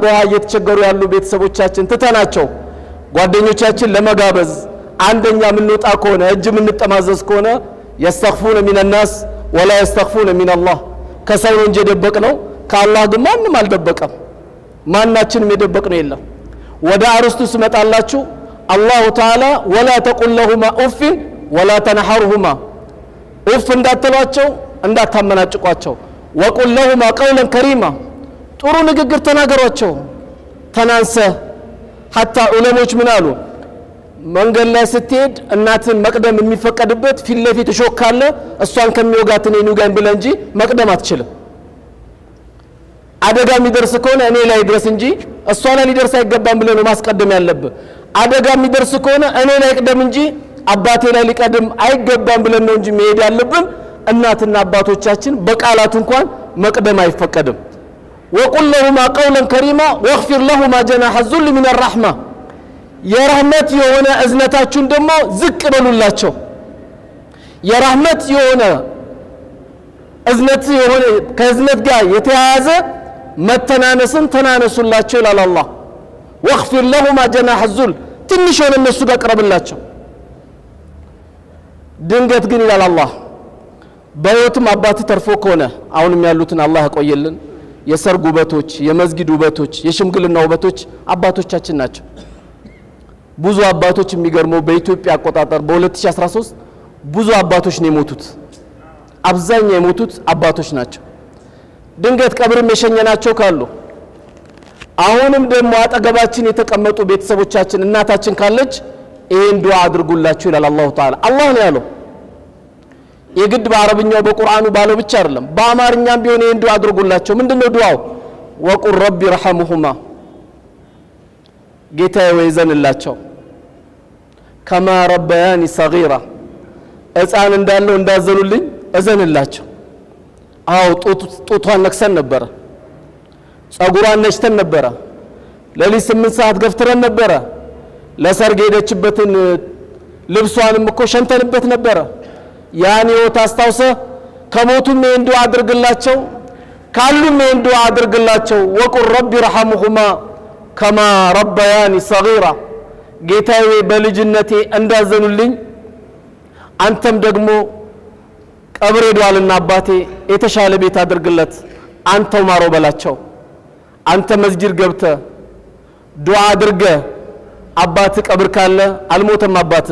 በውሃ እየተቸገሩ ያሉ ቤተሰቦቻችን ትተናቸው ጓደኞቻችን ለመጋበዝ አንደኛ ምንወጣ ከሆነ እጅ ምንጠማዘዝ ከሆነ يستخفون من الناس ولا يستخفون من الله ከሰው እንጂ የደበቅነው ከአላህ ግን ማንንም አልደበቀም ማናችንም የደበቅነው የለም ወደ አርስቱ ስመጣላችሁ አላሁ ተዓላ ولا تقل لهما اف ولا تنحرهما اف እንዳትሏቸው እንዳታመናጭቋቸው وقل لهما قولا كريما ጥሩ ንግግር ተናገሯቸው ተናንሰ حتى ዑለሞች ምን አሉ መንገድ ላይ ስትሄድ እናትን መቅደም የሚፈቀድበት ፊት ለፊት ሾካለ እሷን ከሚወጋት እኔ ንጋኝ ብለ እንጂ መቅደም አትችልም አደጋ የሚደርስ ከሆነ እኔ ላይ ድረስ እንጂ እሷ ላይ ሊደርስ አይገባም ብለ ነው ማስቀደም ያለበት አደጋ የሚደርስ ከሆነ እኔ ላይ ቀደም እንጂ አባቴ ላይ ሊቀደም አይገባም ብለ ነው እንጂ መሄድ ያለብን እናትና አባቶቻችን በቃላት እንኳን መቅደም አይፈቀድም وقل لهما قولا كريما واغفر لهما جناح الذل من الرحمه የራህመት የሆነ እዝነታችሁን ደግሞ ዝቅ በሉላቸው የራህመት የሆነ እዝነት የሆነ ከእዝነት ጋር የተያያዘ መተናነስን ተናነሱላቸው ይላል አላህ واغفر لهما جناح الذل ትንሽ ሆነ እነሱ ጋር ቀርብላቸው ድንገት ግን ይላል አላህ በህይወትም አባት ተርፎ ከሆነ አሁንም ያሉትን አላህ ያቆየልን የሰርግ ውበቶች የመስጊድ ውበቶች የሽምግልና ውበቶች አባቶቻችን ናቸው ብዙ አባቶች የሚገርመው በኢትዮጵያ አቆጣጠር በ2013 ብዙ አባቶች ነው የሞቱት አብዛኛው የሞቱት አባቶች ናቸው ድንገት ቀብርም የሸኘናቸው ካሉ አሁንም ደግሞ አጠገባችን የተቀመጡ ቤተሰቦቻችን እናታችን ካለች ይሄን ዱዓ አድርጉላችሁ ይላል አላሁ ተዓላ አላህ ነው ያለው የግድ በአረብኛው በቁርአኑ ባለው ብቻ አይደለም በአማርኛም ቢሆን ይሄን ዱዓ አድርጉላቸው ምንድነው ዱዓው ወቁል ረቢ ረሐሙሁማ ጌታዬ ወይዘንላቸው ከማ ረበያኒ ሰጊራ ሕፃን እንዳለው እንዳዘኑልኝ እዘንላቸው አው ጡቷን ነክሰን ነበር ጸጉሯን ነጭተን ነበር ለሊት 8 ሰዓት ገፍትረን ነበር ለሰርግ ሄደችበትን ልብሷንም እኮ ሸንተንበት ነበር ያን ህይወት አስታውሰ ከሞቱም ይሄን ዱዓ አድርግላቸው ካሉም ይሄን ዱዓ አድርግላቸው ወቁል ረቢ ረሐሙሁማ ከማ ረበያኒ ሰጊራ ጌታዬ በልጅነቴ እንዳዘኑልኝ አንተም ደግሞ ቀብር ሄዷልና አባቴ የተሻለ ቤት አድርግለት አንተው ማሮ በላቸው አንተ መስጂድ ገብተ ዱዓ አድርገ አባት ቀብር ካለ አልሞተም አባት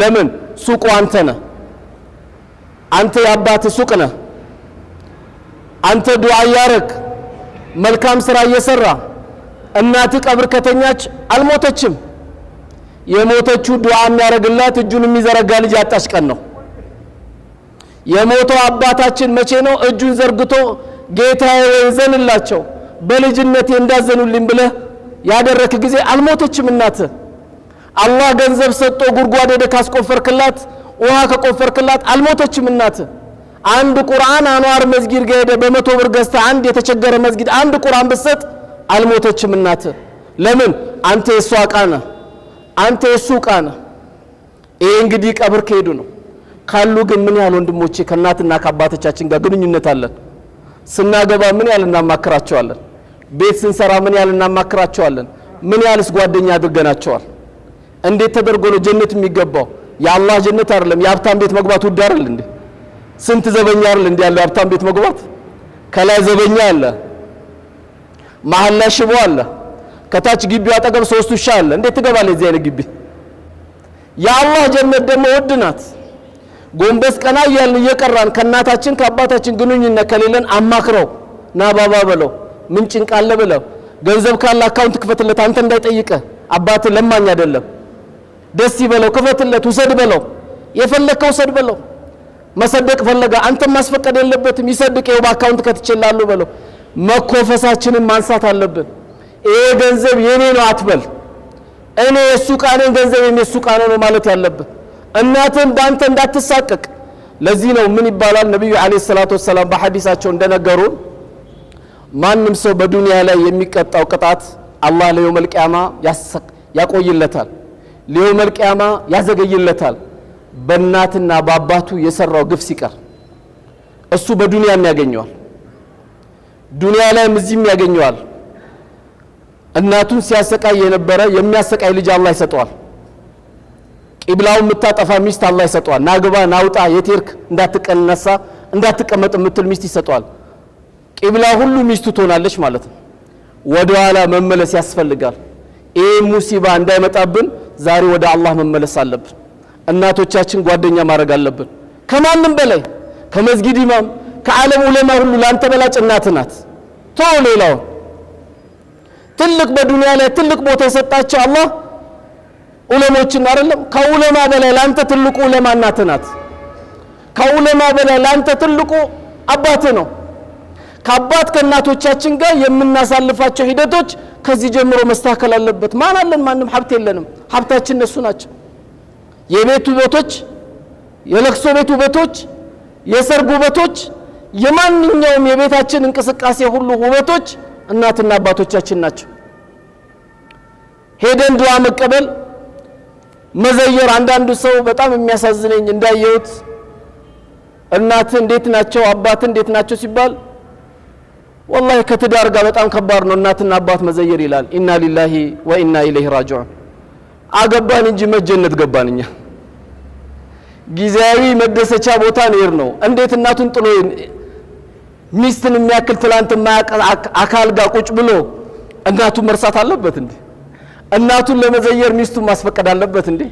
ለምን ሱቁ አንተ ነህ አንተ ያባት ሱቅ ነህ አንተ ዱዓ ያረክ መልካም ስራ እየሰራ እናት ቀብር ከተኛች አልሞተችም የሞተችው ዱዓ የሚያረግላት እጁን የሚዘረጋ ልጅ ያጣሽ ቀን ነው የሞተው አባታችን መቼ ነው እጁን ዘርግቶ ጌታዬ ወይዘንላቸው በልጅነቴ እንዳዘኑልኝ ብለ ያደረክ ጊዜ አልሞተችም እናት አላህ ገንዘብ ሰጥቶ ጉርጓድ ሄደ ካስቆፈርክላት ውሃ ከቆፈርክላት አልሞተችም እናት አንድ ቁርአን አንዋር መስጊድ ጋር ሄደ በ100 ብር ገዝታ አንድ የተቸገረ መስጊድ አንድ ቁርአን በሰጥ አልሞተችም እናት ለምን አንተ የሷ ቃና አንተ የሱ ቃና ይሄ እንግዲህ ቀብር ከሄዱ ነው ካሉ ግን ምን ያህል ወንድሞቼ ከናትና ከአባቶቻችን ጋር ግንኙነት አለን ስናገባ ምን ያህል እናማክራቸዋለን ቤት ስንሰራ ምን ያህል እናማክራቸዋለን ምን ያህልስ ጓደኛ አድርገናቸዋል እንዴት ተደርጎ ነው ጀነት የሚገባው የአላህ ጀነት አይደለም የሀብታም ቤት መግባት ውድ አይደል እንዴ ስንት ዘበኛ አይደል እንዴ ያለው ሀብታም ቤት መግባት ከላይ ዘበኛ አለ መሐል ላይ ሽቦ አለ ከታች ግቢው አጠገብ 3 ውሻ አለ እንዴት ትገባለህ እዚህ አይነት ግቢ የአላህ ጀነት ደግሞ ውድ ናት ጎንበስ ቀና ያልን እየቀራን ከናታችን ከአባታችን ግንኙነት ከሌለን አማክረው ና ባባ በለው ምን ጭንቃለ በለው ገንዘብ ካለ አካውንት ክፈትለት አንተ እንዳይጠይቀ አባት ለማኝ አይደለም ደስ ይበለው ክፈትለት ውሰድ በለው የፈለከው ውሰድ በለው መሰደቅ ፈለጋ አንተ ማስፈቀድ የለበትም ይሰድቀው በአካውንት ከተችላሉ በለው መኮፈሳችንን ማንሳት አለብን ይሄ ገንዘብ የኔ ነው አትበል እኔ የሱ ቃኔ ገንዘብ የሱ ቃኔ ነው ማለት ያለብን እናትን ባንተ እንዳትሳቀቅ ለዚህ ነው ምን ይባላል ነብዩ አለይሂ ሰላቱ ወሰለም በሐዲሳቸው እንደነገሩ ማንንም ሰው በዱንያ ላይ የሚቀጣው ቅጣት አላህ ለየውመል ቂያማ ያቆይለታል ለየውመል ቂያማ ያዘገይለታል በእናትና በአባቱ የሰራው ግፍ ሲቀር እሱ በዱንያም ያገኘዋል ዱንያ ላይም እዚህም ያገኘዋል እናቱን ሲያሰቃይ የነበረ የሚያሰቃይ ልጅ አላህ ይሰጠዋል። ቂብላውን የምታጠፋ ሚስት አላህ ይሰጠዋል። ናግባ ናውጣ የቴርክ እንዳትቀነሳ እንዳትቀመጥ የምትል ሚስት ይሰጠዋል። ቂብላ ሁሉ ሚስቱ ትሆናለች ማለት ነው። ወደ ኋላ መመለስ ያስፈልጋል። ይሄ ሙሲባ እንዳይመጣብን ዛሬ ወደ አላህ መመለስ አለብን። እናቶቻችን ጓደኛ ማድረግ አለብን። ከማንም በላይ ከመስጊድ ኢማም ከዓለም ዑለማ ሁሉ ላንተ በላጭ እናት ናት። ተው ሌላው ትልቅ በዱንያ ላይ ትልቅ ቦታ የሰጣቸው አላህ ዑለሞችን አይደለም ከዑለማ በላይ ላንተ ትልቁ ዑለማ እናት ናት። ከዑለማ በላይ ላንተ ትልቁ አባት ነው። ከአባት ከእናቶቻችን ጋር የምናሳልፋቸው ሂደቶች ከዚህ ጀምሮ መስተካከል አለበት። ማን አለን? ማንም ሀብት የለንም። ሀብታችን እነሱ ናቸው። የቤቱ ውበቶች፣ የለቅሶ ቤቱ ውበቶች፣ የሰርጉ ውበቶች፣ የማንኛውም የቤታችን እንቅስቃሴ ሁሉ ውበቶች እናትና አባቶቻችን ናቸው። ሄደን ዱዓ መቀበል መዘየር። አንዳንዱ ሰው በጣም የሚያሳዝነኝ እንዳየሁት እናት እንዴት ናቸው አባት እንዴት ናቸው ሲባል والله ከትዳር ጋር በጣም ከባድ ነው እናትና አባት መዘየር ይላል። ኢና ሊላሂ ወኢና ኢለይሂ ራጂዑን። አገባን እንጂ መጀነት ገባንኛ። ጊዜያዊ መደሰቻ ቦታ ነው። እንዴት እናቱን ጥሎ ሚስትን የሚያክል ትላንት አካል ጋር ቁጭ ብሎ እናቱን መርሳት አለበት እንዴ? እናቱን ለመዘየር ሚስቱን ማስፈቀድ አለበት እንዴ?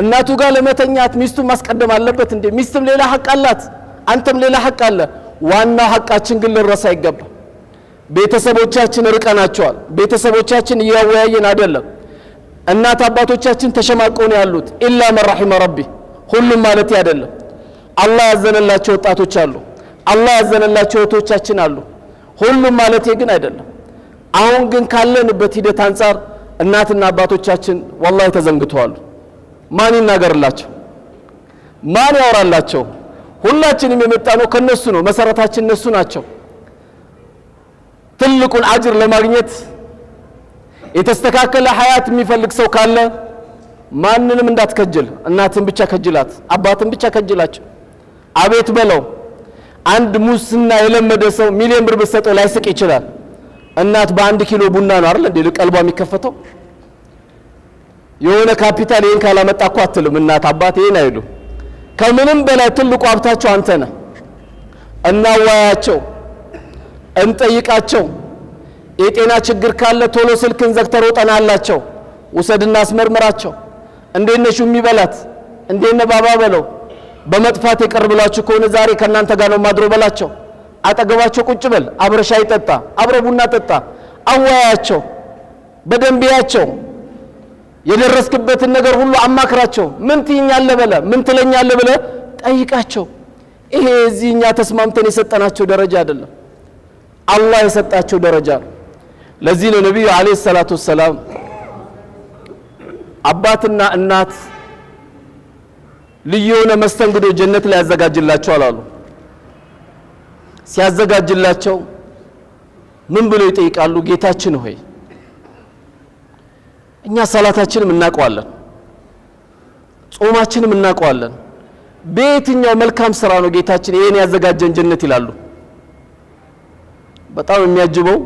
እናቱ ጋር ለመተኛት ሚስቱን ማስቀደም አለበት እንዴ? ሚስትም ሌላ ሐቅ አላት፣ አንተም ሌላ ሐቅ አለ። ዋናው ሐቃችን ግን ልንረሳ አይገባ። ቤተሰቦቻችን ርቀናቸዋል። ቤተሰቦቻችን እያወያየን አይደለም። እናት አባቶቻችን ተሸማቀው ነው ያሉት። ኢላ መን ረሒመ ረቢ፣ ሁሉም ማለት አይደለም። አላህ ያዘነላቸው ወጣቶች አሉ። አላህ ያዘነላቸው እህቶቻችን አሉ። ሁሉም ማለት ግን አይደለም። አሁን ግን ካለንበት ሂደት አንፃር እናትና አባቶቻችን ወላሂ ተዘንግተዋል። ማን ይናገርላቸው? ማን ያወራላቸው? ሁላችንም የመጣነው ከነሱ ነው። መሰረታችን እነሱ ናቸው። ትልቁን አጅር ለማግኘት የተስተካከለ ሐያት የሚፈልግ ሰው ካለ ማንንም እንዳትከጅል። እናትን ብቻ ከጅላት፣ አባትን ብቻ ከጅላቸው። አቤት በለው። አንድ ሙስና የለመደ ሰው ሚሊዮን ብር በሰጠው ላይስቅ ይችላል። እናት በአንድ ኪሎ ቡና ነው አይደል እንዴ ቀልቧ የሚከፈተው? የሆነ ካፒታል ይሄን ካላመጣ እኮ አትልም እናት አባት ይሄን አይሉ። ከምንም በላይ ትልቁ ሀብታቸው አንተ ነህ። እናዋያቸው፣ እንጠይቃቸው። የጤና ችግር ካለ ቶሎ ስልክን ዘግተው ጠናላቸው። ውሰድና አስመርምራቸው። እንዴት ነሽ የሚበላት እንዴት ነው ባባ በለው። በመጥፋት ይቀርብላችሁ ከሆነ ዛሬ ከናንተ ጋር ነው ማድሮ በላቸው። አጠገባቸው ቁጭ በል፣ አብረ ሻይ ጠጣ፣ አብረ ቡና ጠጣ። አዋያቸው፣ በደንቢያቸው የደረስክበትን ነገር ሁሉ አማክራቸው። ምን ትይኛለህ በለ፣ ምን ትለኛለህ በለ ጠይቃቸው። ይሄ እዚህኛ ተስማምተን የሰጠናቸው ደረጃ አይደለም፣ አላህ የሰጣቸው ደረጃ ነው። ለዚህ ነው ነብዩ አለይሂ ሰላቱ ወሰላም አባትና እናት ልዩ የሆነ መስተንግዶ ጀነት ላይ ያዘጋጅላቸዋል አሉ። ሲያዘጋጅላቸው ምን ብለው ይጠይቃሉ? ጌታችን ሆይ እኛ ሰላታችንም እናቀዋለን፣ ጾማችንም እናቀዋለን፣ በየትኛው መልካም ስራ ነው ጌታችን ይሄን ያዘጋጀን ጀነት ይላሉ። በጣም የሚያጅበው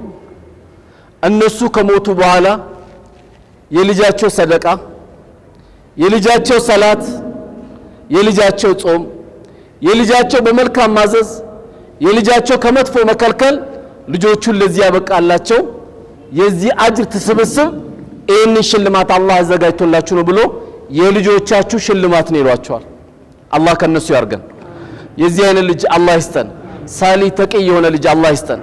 እነሱ ከሞቱ በኋላ የልጃቸው ሰደቃ፣ የልጃቸው ሰላት፣ የልጃቸው ጾም፣ የልጃቸው በመልካም ማዘዝ፣ የልጃቸው ከመጥፎ መከልከል ልጆቹን ለዚህ ያበቃላቸው የዚህ አጅር ተሰበሰብ ይህን ሽልማት አላህ አዘጋጅቶላችሁ ነው ብሎ የልጆቻችሁ ሽልማት ነው ይሏቸዋል። አላህ ከነሱ ያርገን። የዚህ አይነት ልጅ አላህ ይስጠን። ሳሊ ተቂ የሆነ ልጅ አላህ ይስጠን።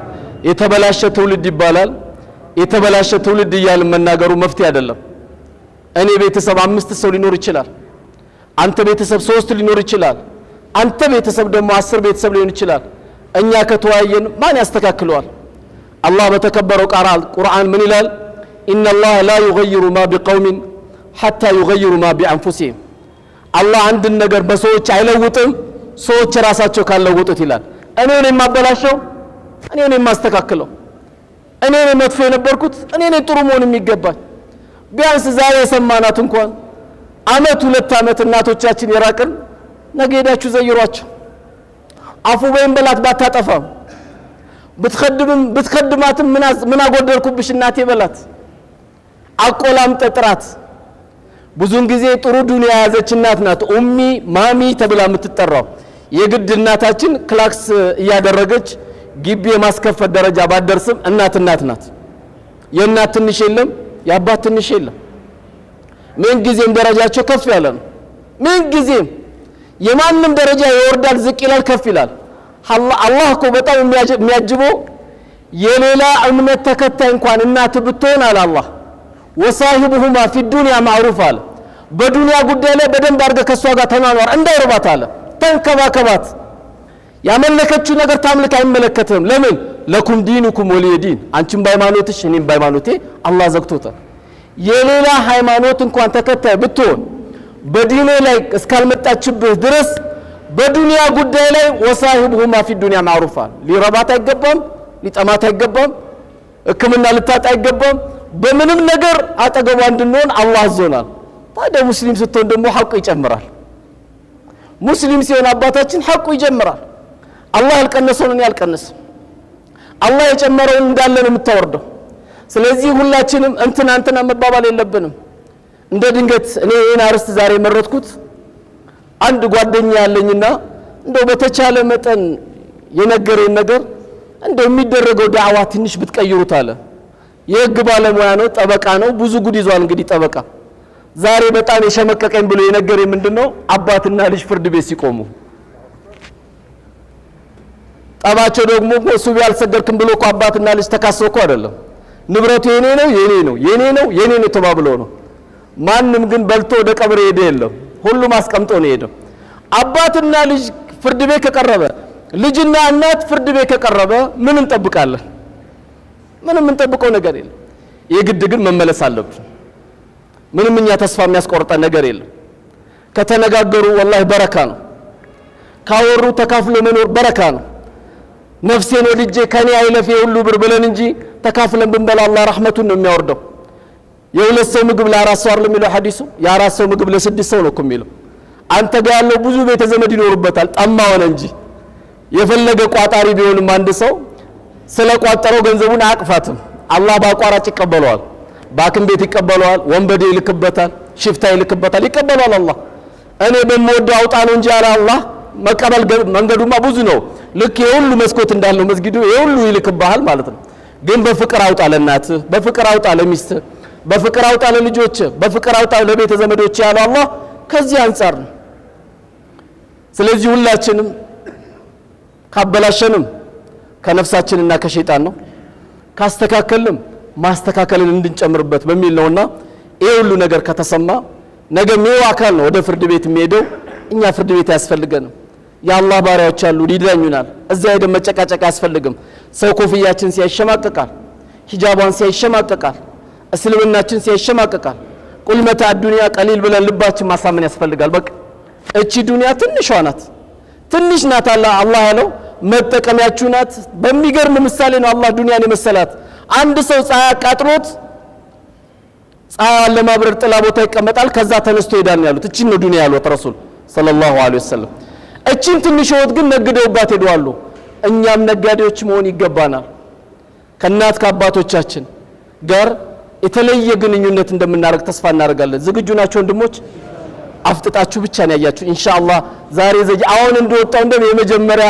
የተበላሸ ትውልድ ይባላል። የተበላሸ ትውልድ እያል መናገሩ መፍትሄ አይደለም። እኔ ቤተሰብ 5 ሰው ሊኖር ይችላል። አንተ ቤተሰብ 3 ሊኖር ይችላል። አንተ ቤተሰብ ደግሞ 10 ቤተሰብ ሊሆን ይችላል። እኛ ከተወያየን ማን ያስተካክለዋል? አላህ በተከበረው ቁርአን ምን ይላል? إن الله لا يغير ما بقوم حتى يغيروا ما بأنفسهم الله عند النجار بسوتش አይለውጥም ሰዎች ራሳቸው ካለውጡት ይላል። እኔ ነኝ ማበላሸው፣ እኔ ነኝ ማስተካከለው፣ እኔ ነኝ መጥፎ የነበርኩት፣ እኔ ነኝ ጥሩ መሆን የሚገባኝ። ቢያንስ ዛሬ የሰማናት እንኳን አመት 2 አመት እናቶቻችን የራቅን ነገ ሄዳችሁ ዘይሯቸው። አፉ በይን በላት ባታጠፋም ብትخدማትም ምን አጎደልኩብሽ እናቴ በላት። አቆላምጠ ጥራት። ብዙን ጊዜ ጥሩ ዱንያ ያዘች እናት ናት ኡሚ ማሚ ተብላ የምትጠራው። የግድ እናታችን ክላክስ እያደረገች ግቢ የማስከፈት ደረጃ ባደርስም እናት ናት። የእናት ትንሽ የለም፣ የአባት ትንሽ የለም። ምን ጊዜም ደረጃቸው ከፍ ያለ ነው። ምን ጊዜም የማንም ደረጃ ይወርዳል፣ ዝቅ ይላል፣ ከፍ ይላል። አላህ እኮ በጣም የሚያጅበው የሌላ እምነት ተከታይ እንኳን እናት ብትሆን አለ አላህ ወሳሂቡሁማ ፊ ዱንያ ማዕሩፍ አለ። በዱንያ ጉዳይ ላይ በደንብ አድርገህ ከሷ ጋር ተኗኗር፣ እንዳይርባት አለ። ተንከባከባት። ያመለከችው ነገር ታምልክ አይመለከትም። ለምን ለኩም ዲኑኩም ወሊየ ዲን፣ አንቺም በሃይማኖትሽ እኔም በሃይማኖቴ አላህ ዘግቶታል። የሌላ ሃይማኖት እንኳን ተከታይ ብትሆን በዲኑ ላይ እስካልመጣችብህ ድረስ በዱንያ ጉዳይ ላይ ወሳሂቡሁማ ፊ ዱንያ ማዕሩፍ አለ። ሊረባት አይገባም፣ ሊጠማት አይገባም፣ ሕክምና ልታጣ አይገባም። በምንም ነገር አጠገቧ እንድንሆን አላህ አዞናል። ታዲያ ሙስሊም ስትሆን ደግሞ ሐቁ ይጨምራል። ሙስሊም ሲሆን አባታችን ሐቁ ይጀምራል። አላህ ያልቀነሰውን ያልቀነሰ አላህ የጨመረውን እንዳለ ነው የምታወርደው። ስለዚህ ሁላችንም እንትና መባባል የለብንም። እንደ ድንገት እኔ ይሄን አርስት ዛሬ መረጥኩት። አንድ ጓደኛ ያለኝና እንደው በተቻለ መጠን የነገረኝ ነገር እንደው የሚደረገው ዳዕዋ ትንሽ ብትቀይሩት አለ። የህግ ባለሙያ ነው፣ ጠበቃ ነው፣ ብዙ ጉድ ይዟል። እንግዲህ ጠበቃ ዛሬ በጣም የሸመቀቀኝ ብሎ የነገረኝ ምንድነው አባትና ልጅ ፍርድ ቤት ሲቆሙ ጠባቸው ደግሞ ሱቢ አልሰገድክም ብሎ እኮ አባትና ልጅ ተካሰው እኮ አይደለም። ንብረቱ የኔ ነው ተባብለው ነው። ማንም ግን በልቶ ወደ ቀብር ሄደ የለም። ሁሉም አስቀምጦ ነው ሄደው። አባትና ልጅ ፍርድ ቤት ከቀረበ፣ ልጅና እናት ፍርድ ቤት ከቀረበ ምን እንጠብቃለን? ምንም እንጠብቀው ነገር የለም። የግድ ግን መመለስ አለብን። ምንም እኛ ተስፋ የሚያስቆርጠን ነገር የለም። ከተነጋገሩ ወላሂ በረካ ነው። ካወሩ ተካፍሎ መኖር በረካ ነው። ነፍሴን ወድጄ ከኔ አይለፍ የሁሉ ብር ብለን እንጂ ተካፍለን ብንበላ አላህ ረህመቱን ነው የሚያወርደው። የሁለት ሰው ምግብ ለአራት ሰው አይደለም የሚለው ሐዲሱ፣ የአራት ሰው ምግብ ለስድስት ሰው ነው እኮ የሚለው። አንተ ጋር ያለው ብዙ ቤተ ዘመድ ይኖርበታል፣ ጠማ ሆነ እንጂ የፈለገ ቋጣሪ ቢሆንም አንድ ሰው ስለቋጠረው ገንዘቡን አያቅፋትም። አላህ በአቋራጭ ይቀበለዋል። ባክም ቤት ይቀበለዋል፣ ወንበዴ ይልክበታል፣ ሽፍታ ይልክበታል፣ ይቀበለዋል። አላህ እኔ በመወደው አውጣ ነው እንጂ አለ አላህ። መቀበል መንገዱማ ብዙ ነው። ልክ የሁሉ መስኮት እንዳለው መስጊዱ የሁሉ ይልክብሃል ማለት ነው። ግን በፍቅር አውጣ ለእናትህ፣ በፍቅር አውጣ ለሚስትህ፣ በፍቅር አውጣ ለልጆችህ፣ በፍቅር አውጣ ለቤተ ዘመዶች ያለው አላህ ከዚህ አንጻር ነው። ስለዚህ ሁላችንም ካበላሸንም ከነፍሳችንና ከሸይጣን ነው፣ ካስተካከልንም ማስተካከልን እንድንጨምርበት በሚል ነውና ይሄ ሁሉ ነገር ከተሰማ ነገ ሜው አካል ነው ወደ ፍርድ ቤት የሚሄደው። እኛ ፍርድ ቤት አያስፈልገንም። የአላህ ባሪያዎች አሉ ይድረኙናል። እዛ ሄደን መጨቃጨቅ አያስፈልግም። ሰው ኮፍያችን ሲያሸማቅቃል፣ ሂጃቧን ሲያሸማቅቃል፣ እስልምናችን ሲያሸማቅቃል፣ ቁልመታ ዱንያ ቀሊል ብለን ልባችን ማሳመን ያስፈልጋል። በቃ እቺ ዱንያ ትንሿ ናት፣ ትንሽ ናት። አላህ ያለው መጠቀሚያችሁ ናት። በሚገርም ምሳሌ ነው አላህ ዱንያን የመሰላት። አንድ ሰው ፀሐይ አቃጥሎት ፀሐይዋን ለማብረር ጥላ ቦታ ይቀመጣል፣ ከዛ ተነስቶ ሄዳል ያሉት። እቺን ነው ዱንያ ያሉት ረሱል ሰለላሁ ዐለይሂ ወሰለም። እቺን ትንሽ ህይወት ግን ነግደውባት ሄደዋል። እኛም ነጋዴዎች መሆን ይገባናል። ከእናት ከአባቶቻችን ጋር የተለየ ግንኙነት እንደምናደርግ ተስፋ እናደርጋለን። ዝግጁ ናቸው ወንድሞች? አፍጥጣችሁ ብቻ ነው ያያችሁ ኢንሻአላህ። ዛሬ አሁን እንደወጣው እንደም የመጀመሪያ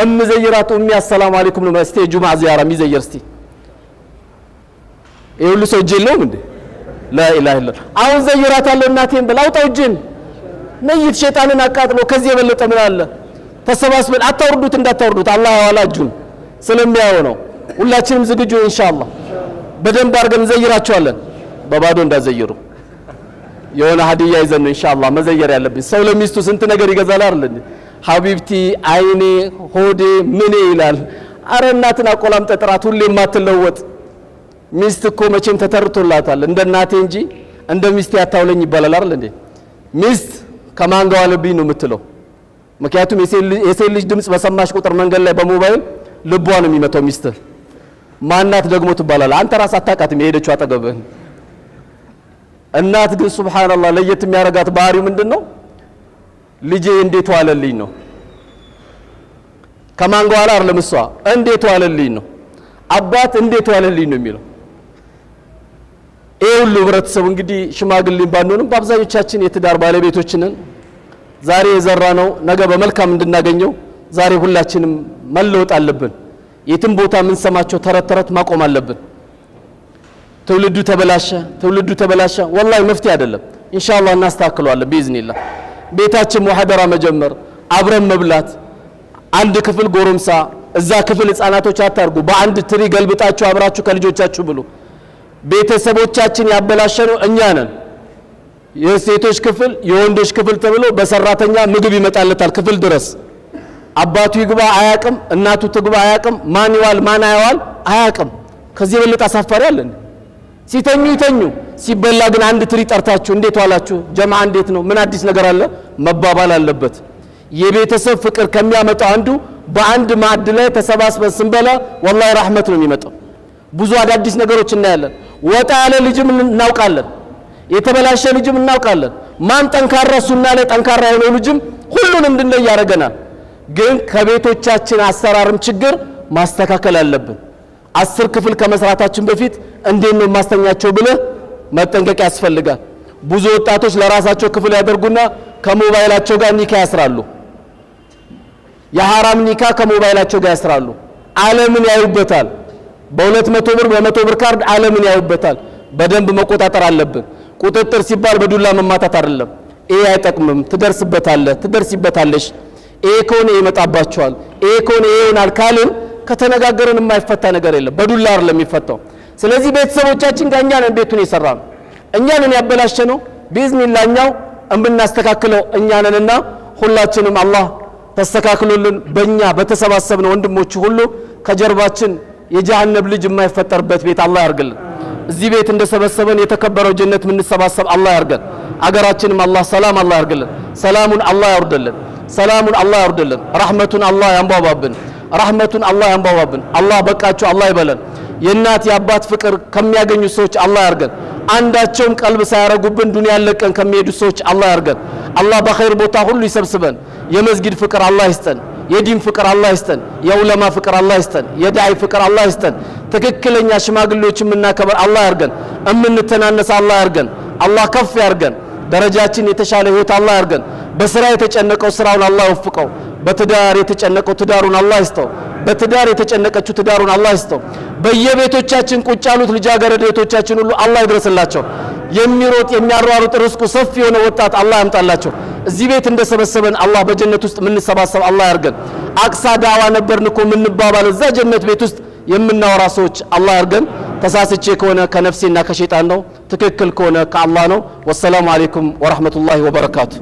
እምዘይራቱ አሰላሙ አለይኩም ነው። እስቲ ጁማዓ ዚያራ የሚዘይር እስቲ ይሁሉ ሰው ጀለውም እንዴ ላኢላሃ ኢላ አሁን ዘይራታለሁ እናቴን ብላውጣው ጅን ነይት ሸይጣንን አቃጥሎ ከዚህ የበለጠ ምን አለ? ተሰባስበን አታወርዱት፣ እንዳታወርዱት አላህ ያዋላጁን ስለሚያው ነው። ሁላችንም ዝግጁ ኢንሻአላህ በደንብ አድርገን ዘይራቸዋለን። በባዶ እንዳዘይሩ የሆነ ሀዲያ ይዘን ነው ኢንሻአላህ መዘየር ያለብን። ሰው ለሚስቱ ስንት ነገር ይገዛል አይደል እንዴ? ሀቢብቲ አይኔ ሆዴ ምን ይላል። አረ እናትን አቆላምጠ ጥራት ሁሌ ማትለወጥ ሚስት እኮ መቼም ተተርቶላታል። እንደ እናቴ እንጂ እንደ ሚስት ያታውለኝ ይባላል አይደል እንዴ? ሚስት ከማን ጋር ዋለብኝ ነው የምትለው። ምክንያቱም የሴት ልጅ ድምጽ በሰማሽ ቁጥር መንገድ ላይ በሞባይል ልቧ ነው የሚመታው። ሚስት ማናት ደግሞ ትባላል። አንተ ራስ አታውቃትም የሄደችው አጠገብህ። እናት ግን ሱብሃንአላህ ለየት የሚያረጋት ባህሪው ምንድነው? ልጄ እንዴት ዋለልኝ ነው። ከማን ጋር ዋለ አይደለም እሷ እንዴት ዋለልኝ ነው። አባት እንዴት ዋለልኝ ነው የሚለው። ይሄ የሁሉ ህብረተሰብ እንግዲህ ሽማግሌ ባንሆንም በአብዛኞቻችን የትዳር ባለቤቶች ነን። ዛሬ የዘራነው ነገ በመልካም እንድናገኘው ዛሬ ሁላችንም መለወጥ አለብን። የትም ቦታ ምን ሰማቸው ተረት ማቆም አለብን። ትውልዱ ተበላሸ ወላሂ መፍትሄ አይደለም። ኢንሻአላህ እናስተካክለዋለን ቢዝኒላህ። ቤታችን ሙሐደራ መጀመር፣ አብረን መብላት፣ አንድ ክፍል ጎረምሳ እዛ ክፍል ህፃናቶች አታርጉ። በአንድ ትሪ ገልብጣችሁ አብራችሁ ከልጆቻችሁ ብሉ። ቤተሰቦቻችን ያበላሸነው እኛ ነን። የሴቶች ክፍል የወንዶች ክፍል ተብሎ በሰራተኛ ምግብ ይመጣለታል ክፍል ድረስ። አባቱ ይግባ አያቅም፣ እናቱ ትግባ አያቅም፣ ማን ይዋል ማን አይዋል አያቅም። ከዚህ በለጠ አሳፋሪ አለ? ሲተኙ ይተኙ፣ ሲበላ ግን አንድ ትሪ ጠርታችሁ እንዴት ዋላችሁ ጀማዓ እንዴት ነው ምን አዲስ ነገር አለ መባባል አለበት። የቤተሰብ ፍቅር ከሚያመጣው አንዱ በአንድ ማዕድ ላይ ተሰባስበን ስንበላ ወላሂ ረህመት ነው የሚመጣው። ብዙ አዳዲስ ነገሮች እናያለን። ወጣ ያለ ልጅም እናውቃለን፣ የተበላሸ ልጅም እናውቃለን። ማን ጠንካራ ሱና ላይ ጠንካራ የሆነ ልጅም ሁሉን እንድንለይ ያደርገናል። ግን ከቤቶቻችን አሰራርም ችግር ማስተካከል አለብን። 10 ክፍል ከመስራታችን በፊት እንዴት ነው ማስተኛቸው ብለ መጠንቀቅ ያስፈልጋል። ብዙ ወጣቶች ለራሳቸው ክፍል ያደርጉና ከሞባይላቸው ጋር ኒካ ያስራሉ። የሐራም ኒካ ከሞባይላቸው ጋር ያስራሉ። ዓለምን ያዩበታል። በ200 ብር በ100 ብር ካርድ ዓለምን ያዩበታል። በደንብ መቆጣጠር አለብን። ቁጥጥር ሲባል በዱላ መማታት አይደለም። ይሄ አይጠቅምም፣ ትደርሲበታለሽ፣ ይሄ ከሆነ ይመጣባቸዋል፣ ይሄ ከሆነ ይሆናል ካልን ከተነጋገረን የማይፈታ ነገር የለም። በዱላ አይደለም የሚፈታው። ስለዚህ ቤተሰቦቻችን ጋር እኛ ነን ቤቱን የሰራነው፣ እኛ ነን ያበላሸነው። ቢዝኒላህ እኛው እምናስተካክለው እኛ ነንና ሁላችንም አላህ ተስተካክሎልን በእኛ በተሰባሰብነው ወንድሞች ሁሉ ከጀርባችን የጀሃነም ልጅ የማይፈጠርበት ቤት አላህ ያርግልን። እዚህ ቤት እንደሰበሰበን የተከበረው ጀነት የምንሰባሰብ አላህ ያርገን። አገራችንም አላህ ሰላም አላህ ያርግልን። ሰላሙን አላህ ያወርድልን። ሰላሙን አላህ ያወርድልን። ረህመቱን አላህ ያንባባብን። ረህመቱን አላህ ያንባባብን። አላህ በቃቸው አላህ ይበለን። የእናት የአባት ፍቅር ከሚያገኙ ሰዎች አላህ ያርገን። አንዳቸውም ቀልብ ሳያረጉብን ዱንያ ለቀን ከሚሄዱ ሰዎች አላህ ያርገን። አላህ በኸይር ቦታ ሁሉ ይሰብስበን። የመስጊድ ፍቅር አላህ ይስጠን። የዲን ፍቅር አላህ ይስጠን። የዑለማ ፍቅር አላህ ይስጠን። የዳዒ ፍቅር አላህ ይስጠን። ትክክለኛ ሽማግሌዎች የምናከብር አላህ ያርገን። እምንተናነስ አላህ ያርገን። አላህ ከፍ ያርገን። ደረጃችን የተሻለ ህይወት አላህ ያርገን። በስራ የተጨነቀው ስራውን አላህ ይወፍቀው። በትዳር የተጨነቀው ትዳሩን አላህ ይስጠው። በትዳር የተጨነቀችው ትዳሩን አላህ ይስጠው። በየቤቶቻችን ቁጭ ያሉት ልጃገረድ እህቶቻችን ሁሉ አላህ ይድረስላቸው። የሚሮጥ የሚያሯሩጥ ርስቁ ሰፊ የሆነ ወጣት አላህ ያምጣላቸው። እዚህ ቤት እንደሰበሰበን አላህ በጀነት ውስጥ የምንሰባሰብ አላህ ያርገን። አቅሳ ዳዋ ነበርን እኮ የምንባባል እዛ ጀነት ቤት ውስጥ የምናወራ ሰዎች አላህ ያርገን። ተሳስቼ ከሆነ ከነፍሴና ከሸይጣን ነው፣ ትክክል ከሆነ ከአላህ ነው። ወሰላሙ አለይኩም ወራህመቱላሂ ወበረካቱ።